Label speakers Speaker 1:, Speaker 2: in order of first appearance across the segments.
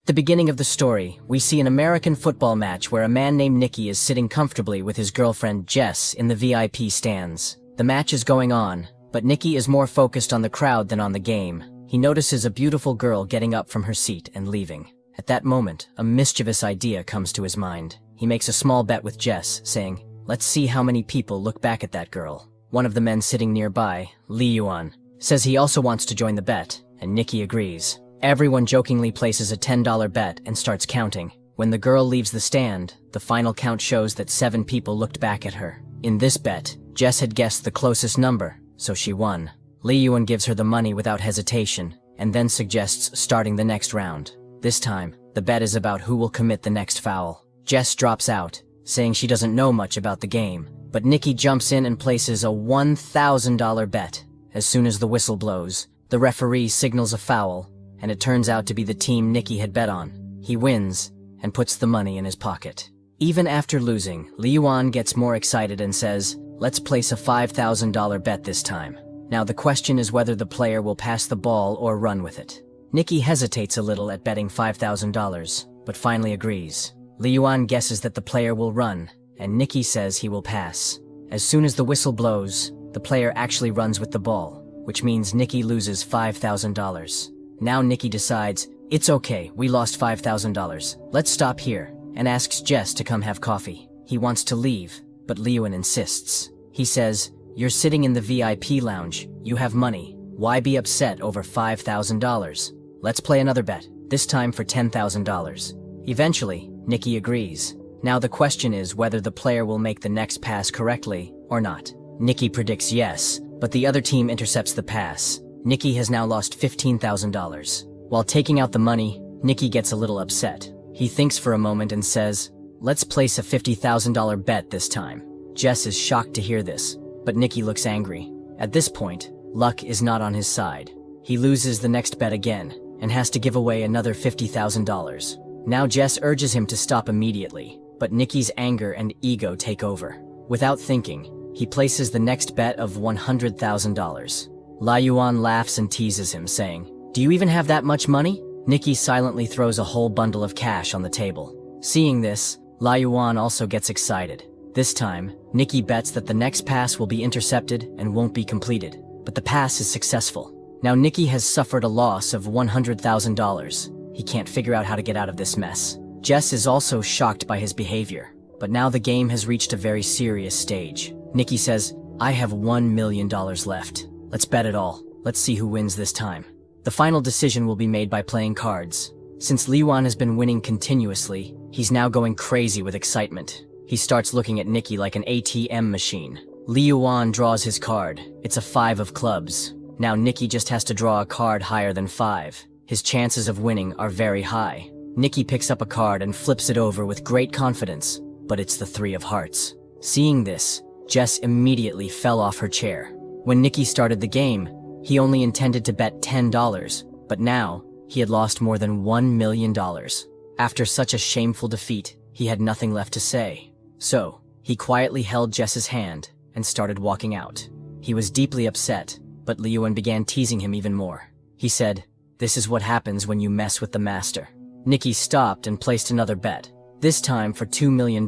Speaker 1: The beginning of the story, we see an American football match where a man named Nicky is sitting comfortably with his girlfriend Jess in the VIP stands. The match is going on, but Nicky is more focused on the crowd than on the game. He notices a beautiful girl getting up from her seat and leaving. At that moment, a mischievous idea comes to his mind. He makes a small bet with Jess, saying, "Let's see how many people look back at that girl." One of the men sitting nearby, Lee Yuan, says he also wants to join the bet, and Nicky agrees. Everyone jokingly places a $10 bet and starts counting. When the girl leaves the stand, the final count shows that 7 people looked back at her. In this bet, Jess had guessed the closest number, so she won. Lee Yuan gives her the money without hesitation, and then suggests starting the next round. This time, the bet is about who will commit the next foul. Jess drops out, saying she doesn't know much about the game, but Nicky jumps in and places a $1,000 bet. As soon as the whistle blows, the referee signals a foul, and it turns out to be the team Nicky had bet on. He wins, and puts the money in his pocket. Even after losing, Lee Yuan gets more excited and says, "Let's place a $5,000 bet this time." Now the question is whether the player will pass the ball or run with it. Nicky hesitates a little at betting $5,000, but finally agrees. Lee Yuan guesses that the player will run, and Nicky says he will pass. As soon as the whistle blows, the player actually runs with the ball, which means Nicky loses $5,000. Now Nicky decides, it's okay, we lost $5,000. Let's stop here, and asks Jess to come have coffee. He wants to leave, but Lee Yuan insists. He says, "You're sitting in the VIP lounge, you have money. Why be upset over $5,000? Let's play another bet, this time for $10,000. Eventually, Nicky agrees. Now the question is whether the player will make the next pass correctly or not. Nicky predicts yes, but the other team intercepts the pass. Nicky has now lost $15,000. While taking out the money, Nicky gets a little upset. He thinks for a moment and says, "Let's place a $50,000 bet this time." Jess is shocked to hear this, but Nicky looks angry. At this point, luck is not on his side. He loses the next bet again, and has to give away another $50,000. Now Jess urges him to stop immediately, but Nicky's anger and ego take over. Without thinking, he places the next bet of $100,000. Lee Yuan laughs and teases him, saying, "Do you even have that much money?" Nicky silently throws a whole bundle of cash on the table. Seeing this, Lee Yuan also gets excited. This time, Nicky bets that the next pass will be intercepted and won't be completed, but the pass is successful. Now Nicky has suffered a loss of $100,000. He can't figure out how to get out of this mess. Jess is also shocked by his behavior, but now the game has reached a very serious stage. Nicky says, "I have $1 million left. Let's bet it all. Let's see who wins this time." The final decision will be made by playing cards. Since Lee Yuan has been winning continuously, he's now going crazy with excitement. He starts looking at Nicky like an ATM machine. Lee Yuan draws his card. It's a 5 of clubs. Now Nicky just has to draw a card higher than 5. His chances of winning are very high. Nicky picks up a card and flips it over with great confidence, but it's the 3 of hearts. Seeing this, Jess immediately fell off her chair. When Nicky started the game, he only intended to bet $10, but now, he had lost more than $1 million. After such a shameful defeat, he had nothing left to say. So, he quietly held Jess's hand and started walking out. He was deeply upset, but Lee Yuan began teasing him even more. He said, "This is what happens when you mess with the master." Nicky stopped and placed another bet, this time for $2 million.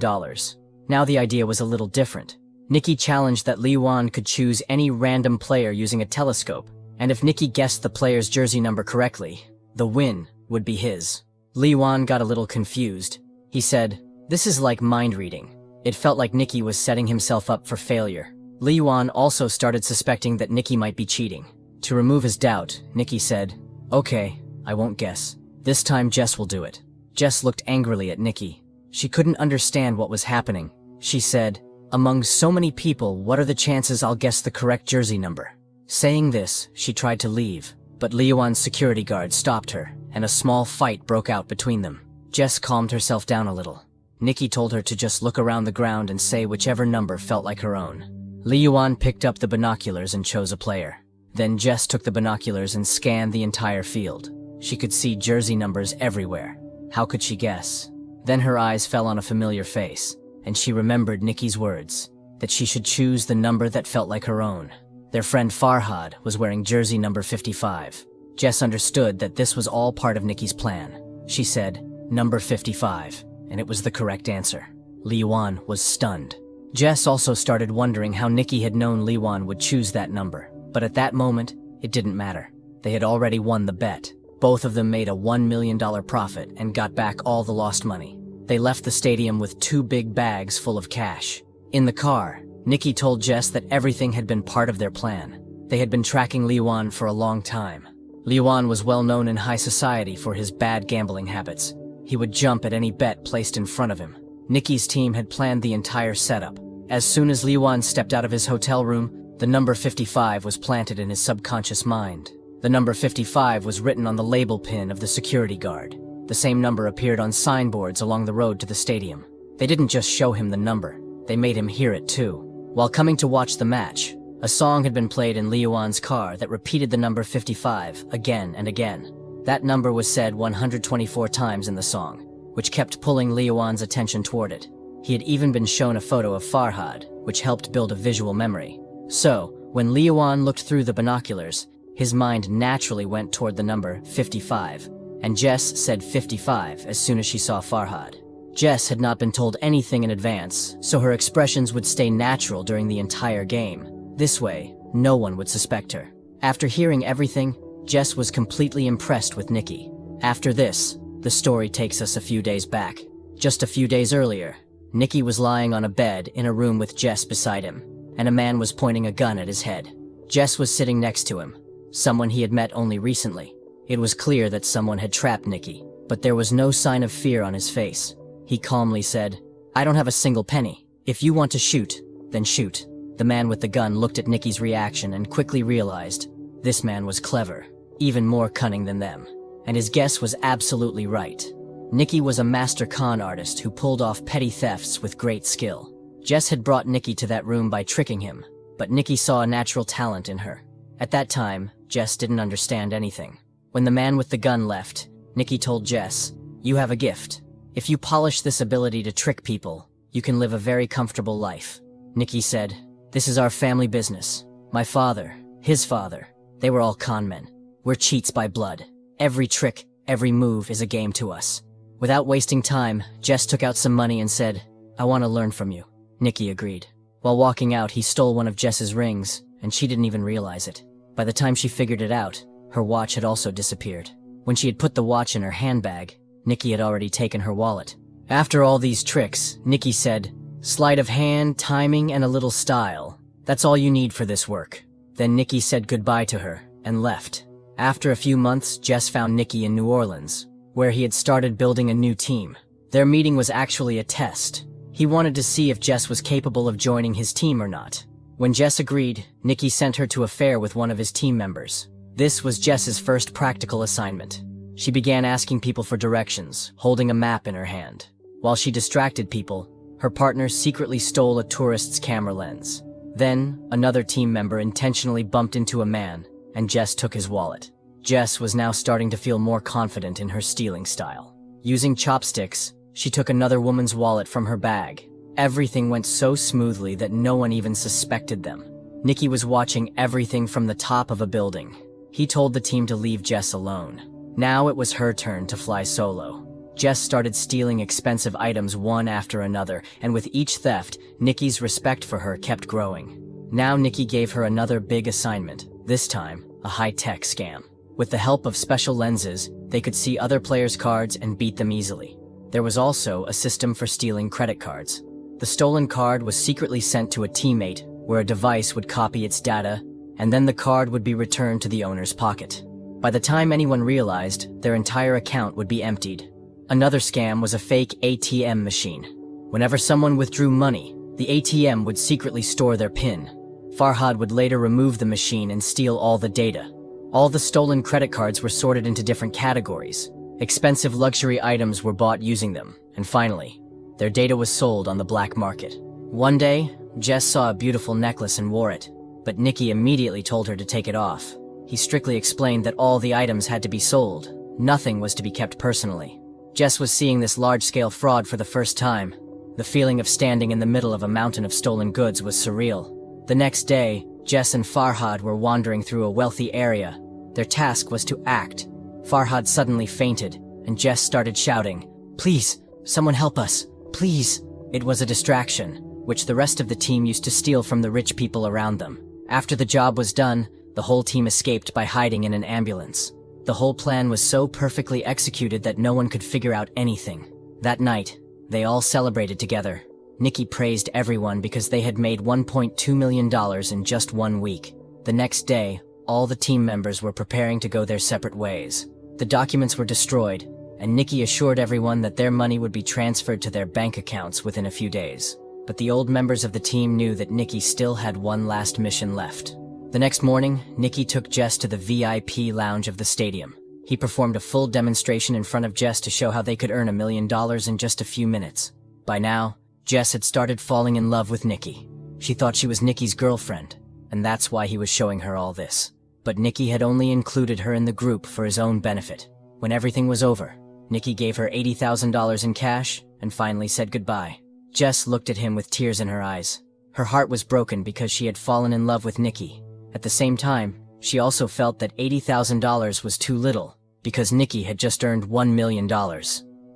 Speaker 1: Now the idea was a little different. Nicky challenged that Lee Yuan could choose any random player using a telescope, and if Nicky guessed the player's jersey number correctly, the win would be his. Lee Yuan got a little confused. He said, "This is like mind reading." It felt like Nicky was setting himself up for failure. Lee Yuan also started suspecting that Nicky might be cheating. To remove his doubt, Nicky said, "Okay, I won't guess. This time Jess will do it." Jess looked angrily at Nicky. She couldn't understand what was happening. She said, "Among so many people, what are the chances I'll guess the correct jersey number?" Saying this, she tried to leave, but Lee Yuan's security guard stopped her, and a small fight broke out between them. Jess calmed herself down a little. Nicky told her to just look around the ground and say whichever number felt like her own. Lee Yuan picked up the binoculars and chose a player. Then Jess took the binoculars and scanned the entire field. She could see jersey numbers everywhere. How could she guess? Then her eyes fell on a familiar face, and she remembered Nicky's words, that she should choose the number that felt like her own. Their friend Farhad was wearing jersey number 55. Jess understood that this was all part of Nicky's plan. She said, "Number 55, and it was the correct answer. Liwan was stunned. Jess also started wondering how Nicky had known Liwan would choose that number, but at that moment, it didn't matter. They had already won the bet. Both of them made a $1 million profit and got back all the lost money. They left the stadium with 2 big bags full of cash. In the car, Nicky told Jess that everything had been part of their plan. They had been tracking Liwan for a long time. Liwan was well known in high society for his bad gambling habits. He would jump at any bet placed in front of him. Nicky's team had planned the entire setup. As soon as Liwan stepped out of his hotel room, the number 55 was planted in his subconscious mind. The number 55 was written on the label pin of the security guard. The same number appeared on signboards along the road to the stadium. They didn't just show him the number, they made him hear it too. While coming to watch the match, a song had been played in Liwan's car that repeated the number 55 again and again. That number was said 124 times in the song, which kept pulling Liwan's attention toward it. He had even been shown a photo of Farhad, which helped build a visual memory. So, when Liwan looked through the binoculars, his mind naturally went toward the number 55, and Jess said 55 as soon as she saw Farhad. Jess had not been told anything in advance, so her expressions would stay natural during the entire game. This way, no one would suspect her. After hearing everything, Jess was completely impressed with Nicky. After this, the story takes us a few days back. Just a few days earlier, Nicky was lying on a bed in a room with Jess beside him, and a man was pointing a gun at his head. Jess was sitting next to him, someone he had met only recently. It was clear that someone had trapped Nicky, but there was no sign of fear on his face. He calmly said, "I don't have a single penny. If you want to shoot, then shoot." The man with the gun looked at Nicky's reaction and quickly realized this man was clever, even more cunning than them. And his guess was absolutely right. Nicky was a master con artist who pulled off petty thefts with great skill. Jess had brought Nicky to that room by tricking him, but Nicky saw a natural talent in her. At that time, Jess didn't understand anything. When the man with the gun left, Nicky told Jess, "You have a gift. If you polish this ability to trick people, you can live a very comfortable life." Nicky said, "This is our family business. My father, his father, they were all con men. We're cheats by blood. Every trick, every move is a game to us." Without wasting time, Jess took out some money and said, "I want to learn from you." Nicky agreed. While walking out, he stole one of Jess's rings, and she didn't even realize it. By the time she figured it out, her watch had also disappeared. When she had put the watch in her handbag, Nicky had already taken her wallet. After all these tricks, Nicky said, "Sleight of hand, timing, and a little style. That's all you need for this work." Then Nicky said goodbye to her and left. After a few months, Jess found Nicky in New Orleans, where he had started building a new team. Their meeting was actually a test. He wanted to see if Jess was capable of joining his team or not. When Jess agreed, Nicky sent her to a fair with one of his team members. This was Jess's first practical assignment. She began asking people for directions, holding a map in her hand. While she distracted people, her partner secretly stole a tourist's camera lens. Then, another team member intentionally bumped into a man, and Jess took his wallet. Jess was now starting to feel more confident in her stealing style. Using chopsticks, she took another woman's wallet from her bag. Everything went so smoothly that no one even suspected them. Nicky was watching everything from the top of a building. He told the team to leave Jess alone. Now it was her turn to fly solo. Jess started stealing expensive items one after another, and with each theft, Nicky's respect for her kept growing. Now Nicky gave her another big assignment, this time, a high-tech scam. With the help of special lenses, they could see other players' cards and beat them easily. There was also a system for stealing credit cards. The stolen card was secretly sent to a teammate, where a device would copy its data, and then the card would be returned to the owner's pocket. By the time anyone realized, their entire account would be emptied. Another scam was a fake ATM machine. Whenever someone withdrew money, the ATM would secretly store their PIN. Farhad would later remove the machine and steal all the data. All the stolen credit cards were sorted into different categories. Expensive luxury items were bought using them, and finally, their data was sold on the black market. One day, Jess saw a beautiful necklace and wore it, but Nicky immediately told her to take it off. He strictly explained that all the items had to be sold. Nothing was to be kept personally. Jess was seeing this large-scale fraud for the first time. The feeling of standing in the middle of a mountain of stolen goods was surreal. The next day, Jess and Farhad were wandering through a wealthy area. Their task was to act. Farhad suddenly fainted, and Jess started shouting, "Please, someone help us, please." It was a distraction, which the rest of the team used to steal from the rich people around them. After the job was done, the whole team escaped by hiding in an ambulance. The whole plan was so perfectly executed that no one could figure out anything. That night, they all celebrated together. Nicky praised everyone because they had made $1.2 million in just 1 week. The next day, all the team members were preparing to go their separate ways. The documents were destroyed, and Nicky assured everyone that their money would be transferred to their bank accounts within a few days. But the old members of the team knew that Nicky still had one last mission left. The next morning, Nicky took Jess to the VIP lounge of the stadium. He performed a full demonstration in front of Jess to show how they could earn $1 million in just a few minutes. By now, Jess had started falling in love with Nicky. She thought she was Nicky's girlfriend, and that's why he was showing her all this. But Nicky had only included her in the group for his own benefit. When everything was over, Nicky gave her $80,000 in cash and finally said goodbye. Jess looked at him with tears in her eyes. Her heart was broken because she had fallen in love with Nicky. At the same time, she also felt that $80,000 was too little because Nicky had just earned $1 million.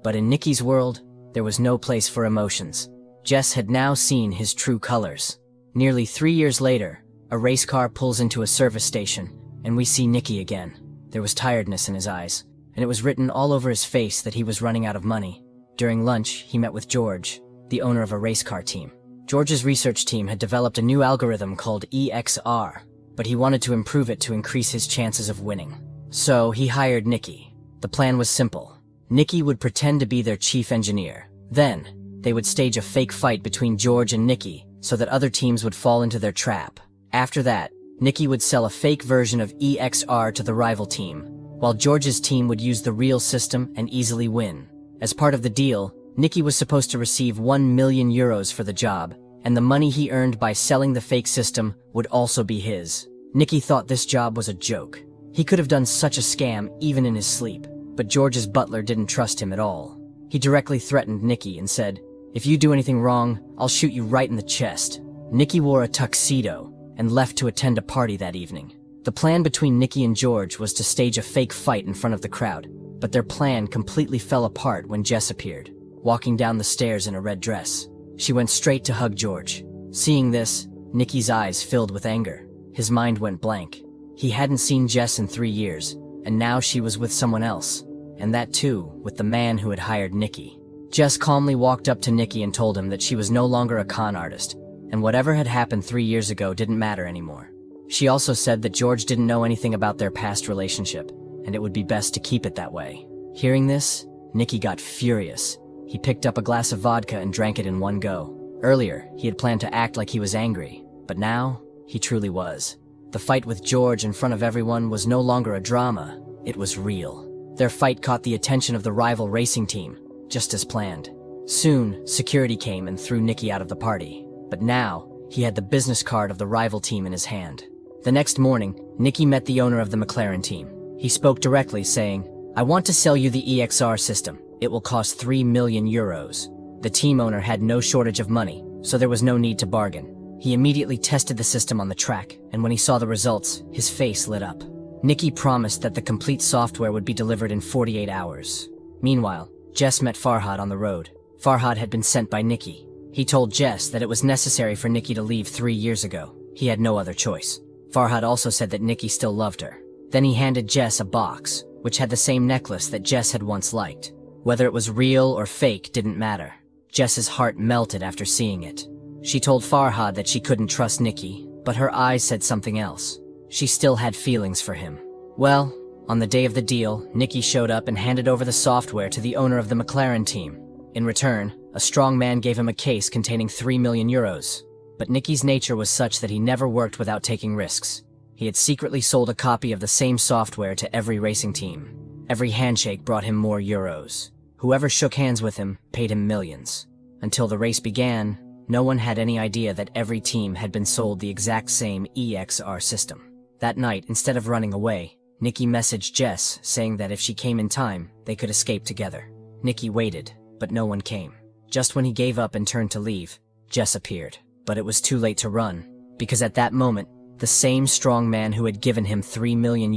Speaker 1: But in Nicky's world, there was no place for emotions. Jess had now seen his true colors. Nearly 3 years later, a race car pulls into a service station, and we see Nicky again. There was tiredness in his eyes, and it was written all over his face that he was running out of money. During lunch, he met with George, the owner of a race car team. George's research team had developed a new algorithm called EXR, but he wanted to improve it to increase his chances of winning. So he hired Nicky. The plan was simple. Nicky would pretend to be their chief engineer. Then, they would stage a fake fight between George and Nicky so that other teams would fall into their trap. After that, Nicky would sell a fake version of EXR to the rival team, while George's team would use the real system and easily win. As part of the deal, Nicky was supposed to receive €1 million for the job, and the money he earned by selling the fake system would also be his. Nicky thought this job was a joke. He could have done such a scam even in his sleep, but George's butler didn't trust him at all. He directly threatened Nicky and said, "If you do anything wrong, I'll shoot you right in the chest." Nicky wore a tuxedo and left to attend a party that evening. The plan between Nicky and George was to stage a fake fight in front of the crowd, but their plan completely fell apart when Jess appeared, walking down the stairs in a red dress. She went straight to hug George. Seeing this, Nicky's eyes filled with anger. His mind went blank. He hadn't seen Jess in 3 years, and now she was with someone else, and that too, with the man who had hired Nicky. Jess calmly walked up to Nicky and told him that she was no longer a con artist, and whatever had happened 3 years ago didn't matter anymore. She also said that George didn't know anything about their past relationship, and it would be best to keep it that way. Hearing this, Nicky got furious. He picked up a glass of vodka and drank it in one go. Earlier, he had planned to act like he was angry, but now, he truly was. The fight with George in front of everyone was no longer a drama, it was real. Their fight caught the attention of the rival racing team, just as planned. Soon, security came and threw Nicky out of the party, but now, he had the business card of the rival team in his hand. The next morning, Nicky met the owner of the McLaren team. He spoke directly, saying, "I want to sell you the EXR system. It will cost €3 million. The team owner had no shortage of money, so there was no need to bargain. He immediately tested the system on the track, and when he saw the results, his face lit up. Nicky promised that the complete software would be delivered in 48 hours. Meanwhile, Jess met Farhad on the road. Farhad had been sent by Nicky. He told Jess that it was necessary for Nicky to leave 3 years ago. He had no other choice. Farhad also said that Nicky still loved her. Then he handed Jess a box, which had the same necklace that Jess had once liked. Whether it was real or fake didn't matter. Jess's heart melted after seeing it. She told Farhad that she couldn't trust Nicky, but her eyes said something else. She still had feelings for him. Well, on the day of the deal, Nicky showed up and handed over the software to the owner of the McLaren team. In return, a strong man gave him a case containing €3 million. But Nicky's nature was such that he never worked without taking risks. He had secretly sold a copy of the same software to every racing team. Every handshake brought him more euros. Whoever shook hands with him paid him millions. Until the race began, no one had any idea that every team had been sold the exact same EXR system. That night, instead of running away, Nicky messaged Jess saying that if she came in time, they could escape together. Nicky waited, but no one came. Just when he gave up and turned to leave, Jess appeared. But it was too late to run, because at that moment, the same strong man who had given him €3 million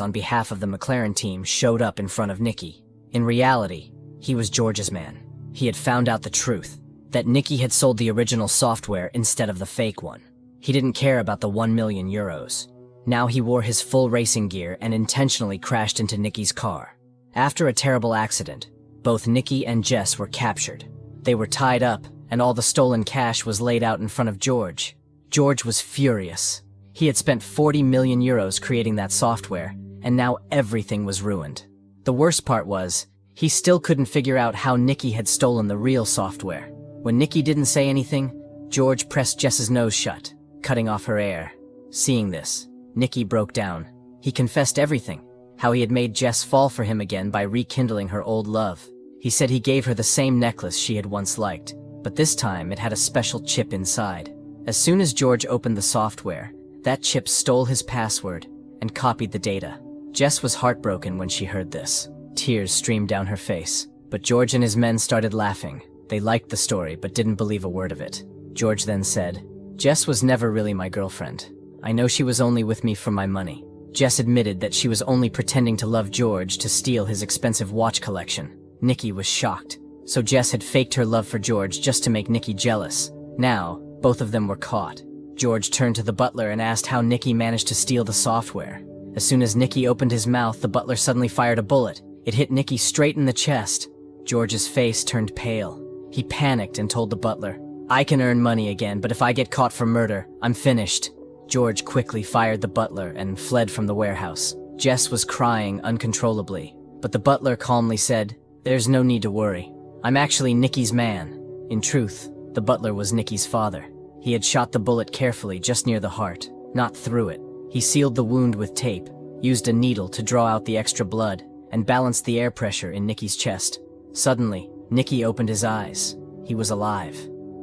Speaker 1: on behalf of the McLaren team showed up in front of Nicky. In reality, he was George's man. He had found out the truth, that Nicky had sold the original software instead of the fake one. He didn't care about the 1 million euros. Now he wore his full racing gear and intentionally crashed into Nicky's car. After a terrible accident, both Nicky and Jess were captured. They were tied up, and all the stolen cash was laid out in front of George. George was furious. He had spent 40 million euros creating that software, and now everything was ruined. The worst part was, he still couldn't figure out how Nicky had stolen the real software. When Nicky didn't say anything, George pressed Jess's nose shut, cutting off her air. Seeing this, Nicky broke down. He confessed everything, how he had made Jess fall for him again by rekindling her old love. He said he gave her the same necklace she had once liked, but this time it had a special chip inside. As soon as George opened the software, that chip stole his password and copied the data. Jess was heartbroken when she heard this. Tears streamed down her face, but George and his men started laughing. They liked the story but didn't believe a word of it. George then said, "Jess was never really my girlfriend. I know she was only with me for my money." Jess admitted that she was only pretending to love George to steal his expensive watch collection. Nicky was shocked, so Jess had faked her love for George just to make Nicky jealous. Now, both of them were caught. George turned to the butler and asked how Nicky managed to steal the software. As soon as Nicky opened his mouth, the butler suddenly fired a bullet. It hit Nicky straight in the chest. George's face turned pale. He panicked and told the butler, "I can earn money again, but if I get caught for murder, I'm finished." George quickly fired the butler and fled from the warehouse. Jess was crying uncontrollably, but the butler calmly said, "There's no need to worry. I'm actually Nicky's man." In truth, the butler was Nicky's father. He had shot the bullet carefully just near the heart, not through it. He sealed the wound with tape, used a needle to draw out the extra blood, and balanced the air pressure in Nicky's chest. Suddenly, Nicky opened his eyes. He was alive.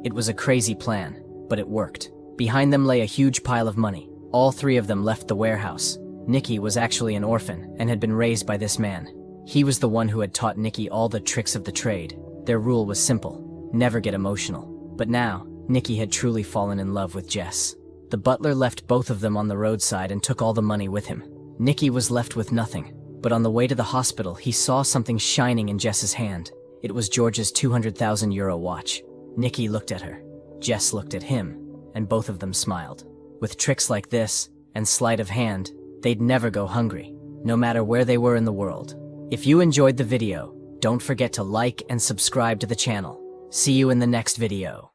Speaker 1: It was a crazy plan, but it worked. Behind them lay a huge pile of money. All three of them left the warehouse. Nicky was actually an orphan and had been raised by this man. He was the one who had taught Nicky all the tricks of the trade. Their rule was simple: never get emotional. But now, Nicky had truly fallen in love with Jess. The butler left both of them on the roadside and took all the money with him. Nicky was left with nothing, but on the way to the hospital, he saw something shining in Jess's hand. It was George's 200,000 euro watch. Nicky looked at her. Jess looked at him, and both of them smiled. With tricks like this, and sleight of hand, they'd never go hungry, no matter where they were in the world. If you enjoyed the video, don't forget to like and subscribe to the channel. See you in the next video.